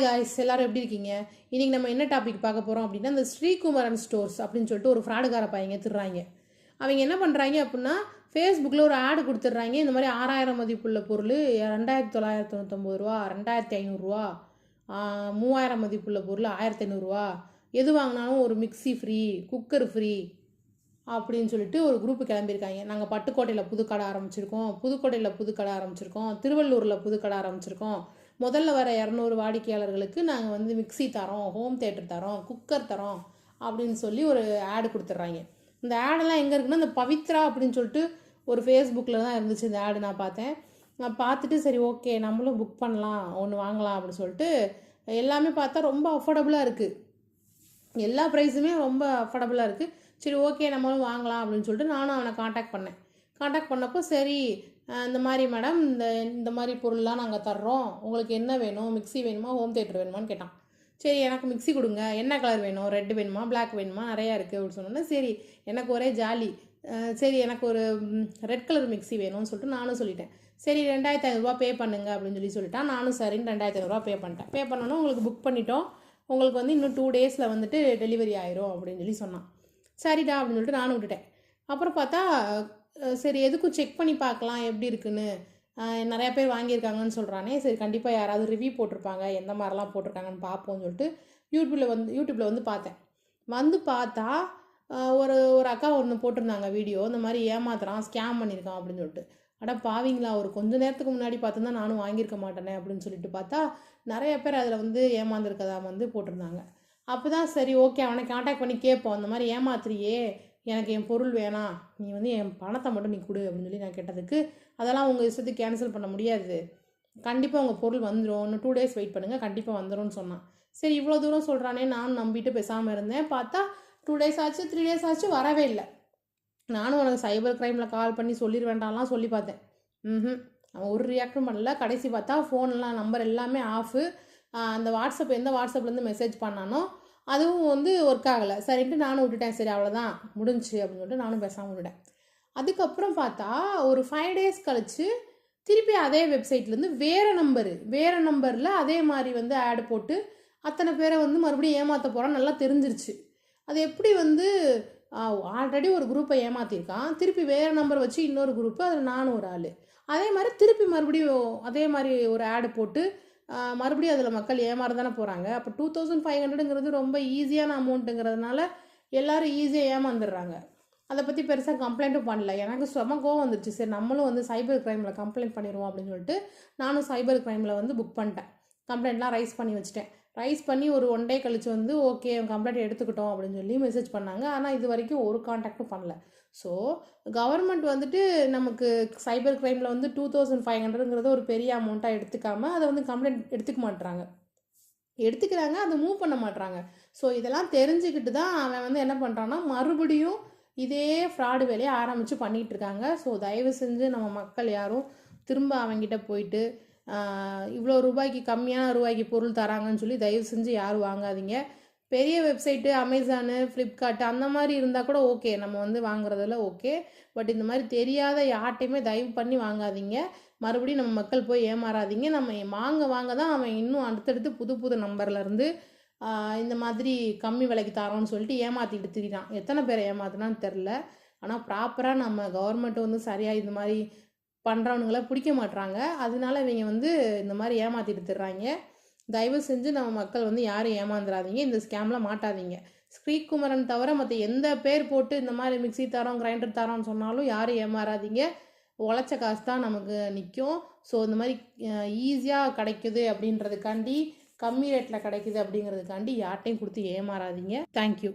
Guys, எல்லாரும் எப்படி இருக்கீங்க? இன்றைக்கி நம்ம என்ன டாபிக் பார்க்க போகிறோம் அப்படின்னா, இந்த ஸ்ரீகுமரன் ஸ்டோர்ஸ் அப்படின்னு சொல்லிட்டு ஒரு ஃப்ராடுகார பையங்க திருறாங்க. அவங்க என்ன பண்ணுறாங்க அப்படின்னா, ஃபேஸ்புக்கில் ஒரு ஆடு கொடுத்துட்றாங்க. இந்த மாதிரி 6000 மதிப்புள்ள பொருள் 2999 ரூபா, 2500 ரூபா, 3000 மதிப்புள்ள பொருள் 1500 ரூபா, எது வாங்கினாலும் ஒரு மிக்சி ஃப்ரீ, குக்கர் ஃப்ரீ அப்படின்னு சொல்லிட்டு ஒரு குரூப்பு கிளம்பியிருக்காங்க. நாங்கள் பட்டுக்கோட்டையில் புது கடை ஆரம்பிச்சிருக்கோம், புதுக்கோட்டையில் புது கடை ஆரம்பிச்சிருக்கோம், திருவள்ளூரில் புது கடை ஆரம்பிச்சிருக்கோம். முதல்ல வர 200 வாடிக்கையாளர்களுக்கு நாங்கள் வந்து மிக்சி தரோம், ஹோம் தேட்டர் தரோம், குக்கர் தரோம் அப்படின்னு சொல்லி ஒரு ஆடு கொடுத்துட்றாங்க. இந்த ஆடெல்லாம் எங்கே இருக்குன்னா, இந்த பவித்ரா அப்படின்னு சொல்லிட்டு ஒரு ஃபேஸ்புக்கில் தான் இருந்துச்சு இந்த ஆடு. நான் பார்த்தேன். நான் பார்த்துட்டு சரி ஓகே நம்மளும் புக் பண்ணலாம், ஒன்று வாங்கலாம் அப்படின்னு சொல்லிட்டு எல்லாமே பார்த்தா ரொம்ப அஃபோர்டபுளாக இருக்குது. எல்லா ப்ரைஸுமே ரொம்ப அஃபோர்டபுளாக இருக்குது. சரி ஓகே நம்மளும் வாங்கலாம் அப்படின்னு சொல்லிட்டு நானும் அவனை காண்டாக்ட் பண்ணேன். காண்டாக்ட் பண்ணப்போ சரி இந்த மாதிரி மேடம் இந்த மாதிரி பொருள்லாம் நாங்கள் தர்றோம், உங்களுக்கு என்ன வேணும், மிக்சி வேணுமா, ஹோம் தேட்டர் வேணுமான்னு கேட்டான். சரி எனக்கு மிக்சி கொடுங்க, என்ன கலர் வேணும், ரெட் வேணுமா, பிளாக் வேணுமா, நிறையா இருக்குது அப்படின்னு சொன்னோன்னா சரி எனக்கு ஒரே ஜாலி. சரி எனக்கு ஒரு ரெட் கலர் மிக்சி வேணும்னு சொல்லிட்டு நானும் சொல்லிட்டேன். சரி 2500 ரூபா பே பண்ணுங்க அப்படின்னு சொல்லிட்டான். நானும் சரின்னு 2500 ரூபா பே பண்ணிட்டேன். பே பண்ணோன்னா உங்களுக்கு புக் பண்ணிட்டோம், உங்களுக்கு வந்து இன்னும் 2 டேஸில் வந்துட்டு டெலிவரி ஆயிரும் அப்படின்னு சொன்னான். சரிடா அப்படின்னு சொல்லிட்டு நானும் விட்டுட்டேன். அப்புறம் பார்த்தா சரி எதுக்கும் செக் பண்ணி பார்க்கலாம் எப்படி இருக்குன்னு, நிறையா பேர் வாங்கியிருக்காங்கன்னு சொல்கிறானே, சரி கண்டிப்பாக யாராவது ரிவ்யூ போட்டிருப்பாங்க, எந்த மாதிரிலாம் போட்டிருக்காங்கன்னு பார்ப்போம்னு சொல்லிட்டு யூடியூப்பில் வந்து பார்த்தேன். வந்து பார்த்தா ஒரு ஒரு அக்கா ஒன்று போட்டிருந்தாங்க வீடியோ, இந்த மாதிரி ஏமாத்துறான், ஸ்கேம் பண்ணியிருக்கான் அப்படின்னு சொல்லிட்டு. அட பாவீங்களா, ஒரு கொஞ்சம் நேரத்துக்கு முன்னாடி பார்த்துருந்தா நானும் வாங்கியிருக்க மாட்டேனே அப்படின்னு சொல்லிட்டு பார்த்தா நிறைய பேர் அதில் வந்து ஏமாந்துருக்கதா வந்து போட்டிருந்தாங்க. அப்போ தான் சரி ஓகே அவனை காண்டாக்ட் பண்ணி கேட்போம், அந்த மாதிரி ஏமாத்துறியே, எனக்கு என் பொருள் வேணாம், நீ வந்து என் பணத்தை மட்டும் நீ கொடு அப்படின்னு சொல்லி நான் கேட்டதுக்கு, அதெல்லாம் உங்கள் இஷ்டத்துக்கு கேன்சல் பண்ண முடியாது, கண்டிப்பாக உங்கள் பொருள் வந்துடும், இன்னும் 2 டேஸ் வெயிட் பண்ணுங்கள், கண்டிப்பாக வந்துடும்னு சொன்னான். சரி இவ்வளோ தூரம் சொல்கிறானே நானும் நம்பிட்டு பேசாமல் இருந்தேன். பார்த்தா 2 டேஸ் ஆச்சு, 3 டேஸ் ஆச்சு, வரவே இல்லை. நானும் உனக்கு சைபர் க்ரைமில் கால் பண்ணி சொல்லிட வேண்டாம்லாம் சொல்லி பார்த்தேன். அவன் ஒரு ரியாக்டும் பண்ணல. கடைசி பார்த்தா ஃபோன்லாம் நம்பர் எல்லாமே ஆஃபு. அந்த வாட்ஸ்அப் எந்த வாட்ஸ்அப்லேருந்து மெசேஜ் பண்ணானோ அதுவும் வந்து ஒர்க் ஆகலை. சரின்ட்டு நானும் விட்டுட்டேன். சரி அவ்வளோதான் முடிஞ்சு அப்படின்னு சொல்லிட்டு நானும் பேசாமல் விட்டுட்டேன். அதுக்கப்புறம் பார்த்தா ஒரு 5 டேஸ் கழித்து திருப்பி அதே வெப்சைட்லேருந்து வேறு நம்பரில் அதே மாதிரி வந்து ஆடு போட்டு அத்தனை பேரை வந்து மறுபடியும் ஏமாற்ற போகிறான்னு நல்லா தெரிஞ்சிருச்சு. அது எப்படி வந்து ஆல்ரெடி ஒரு குரூப்பை ஏமாற்றிருக்கான், திருப்பி வேறு நம்பர் வச்சு இன்னொரு குரூப்பு, அதில் நானும் ஒரு ஆள், அதே மாதிரி திருப்பி மறுபடியும் அதே மாதிரி ஒரு ஆடு போட்டு மறுபடியும் அதில் மக்கள் ஏமாற தானே போகிறாங்க. அப்போ 2500ங்கிறது ரொம்ப ஈஸியான அமௌண்ட்டுங்கிறதுனால எல்லோரும் ஈஸியாக ஏமாந்துடுறாங்க. அதை பற்றி பெருசாக கம்ப்ளைண்ட்டும் பண்ணல. எனக்கு செம கோவம் வந்துடுச்சு. சரி நம்மளும் வந்து சைபர் க்ரைமில் கம்ப்ளைண்ட் பண்ணிடுவோம் அப்படின்னு சொல்லிட்டு நானும் சைபர் க்ரைமில் வந்து புக் பண்ணிட்டேன். கம்ப்ளைண்ட்லாம் ரைஸ் பண்ணி வச்சுட்டேன். ரைஸ் பண்ணி ஒரு 1 டே கழிச்சு வந்து ஓகே கம்ப்ளைண்ட் எடுத்துக்கிட்டோம் அப்படின்னு சொல்லி மெசேஜ் பண்ணாங்க. ஆனால் இது வரைக்கும் ஒரு காண்டாக்டும் பண்ணல. ஸோ கவர்மெண்ட் வந்துட்டு நமக்கு சைபர் க்ரைமில் வந்து 2500ங்கிறது ஒரு பெரிய அமௌண்ட்டாக எடுத்துக்காமல் அதை வந்து கம்ப்ளைண்ட் எடுத்துக்கிறாங்க, அதை மூவ் பண்ண மாட்டுறாங்க. ஸோ இதெல்லாம் தெரிஞ்சுக்கிட்டு தான் அவன் வந்து என்ன பண்ணுறான்னா மறுபடியும் இதே ஃப்ராடு வேலையை ஆரம்பித்து பண்ணிகிட்டு இருக்காங்க. ஸோ தயவு செஞ்சு நம்ம மக்கள் யாரும் திரும்ப அவங்ககிட்ட போயிட்டு இவ்வளோ ரூபாய்க்கு கம்மியான ரூபாய்க்கு பொருள் தராங்கன்னு சொல்லி தயவு செஞ்சு யாரும் வாங்காதீங்க. பெரிய வெப்சைட்டு அமேசானு, ஃப்ளிப்கார்ட்டு அந்த மாதிரி இருந்தால் கூட ஓகே, நம்ம வந்து வாங்குறதில் ஓகே. பட் இந்த மாதிரி தெரியாத யார்ட்டையுமே தயவு பண்ணி வாங்காதீங்க. மறுபடியும் நம்ம மக்கள் போய் ஏமாறாதீங்க. நம்ம வாங்க தான் அவன் இன்னும் அடுத்தடுத்து புது நம்பர்லேருந்து இந்த மாதிரி கம்மி விலைக்கு தரோன்னு சொல்லிட்டு ஏமாற்றிக்கிட்டு திரிறான். எத்தனை பேரை ஏமாத்தினான்னு தெரில. ஆனால் ப்ராப்பராக நம்ம கவர்மெண்ட்டு வந்து சரியாக இந்த மாதிரி பண்ணுறவனுங்கள பிடிக்க மாட்டுறாங்க. அதனால இவங்க வந்து இந்த மாதிரி ஏமாற்றிட்டு திடுறாங்க. தயவு செஞ்சு நம்ம மக்கள் வந்து யாரும் ஏமாந்துடாதீங்க, இந்த ஸ்கேமில் மாட்டாதீங்க. ஸ்ரீகுமரன் தவிர மற்ற எந்த பேர் போட்டு இந்த மாதிரி மிக்சி தரோம், கிரைண்டர் தரோம்னு சொன்னாலும் யாரும் ஏமாறாதீங்க. உழைச்ச காசு தான் நமக்கு நிற்கும். ஸோ இந்த மாதிரி ஈஸியாக கிடைக்குது அப்படின்றதுக்காண்டி, கம்மி ரேட்டில் கிடைக்குது அப்படிங்கிறதுக்காண்டி யார்ட்டையும் கொடுத்து ஏமாறாதீங்க. தேங்க்யூ.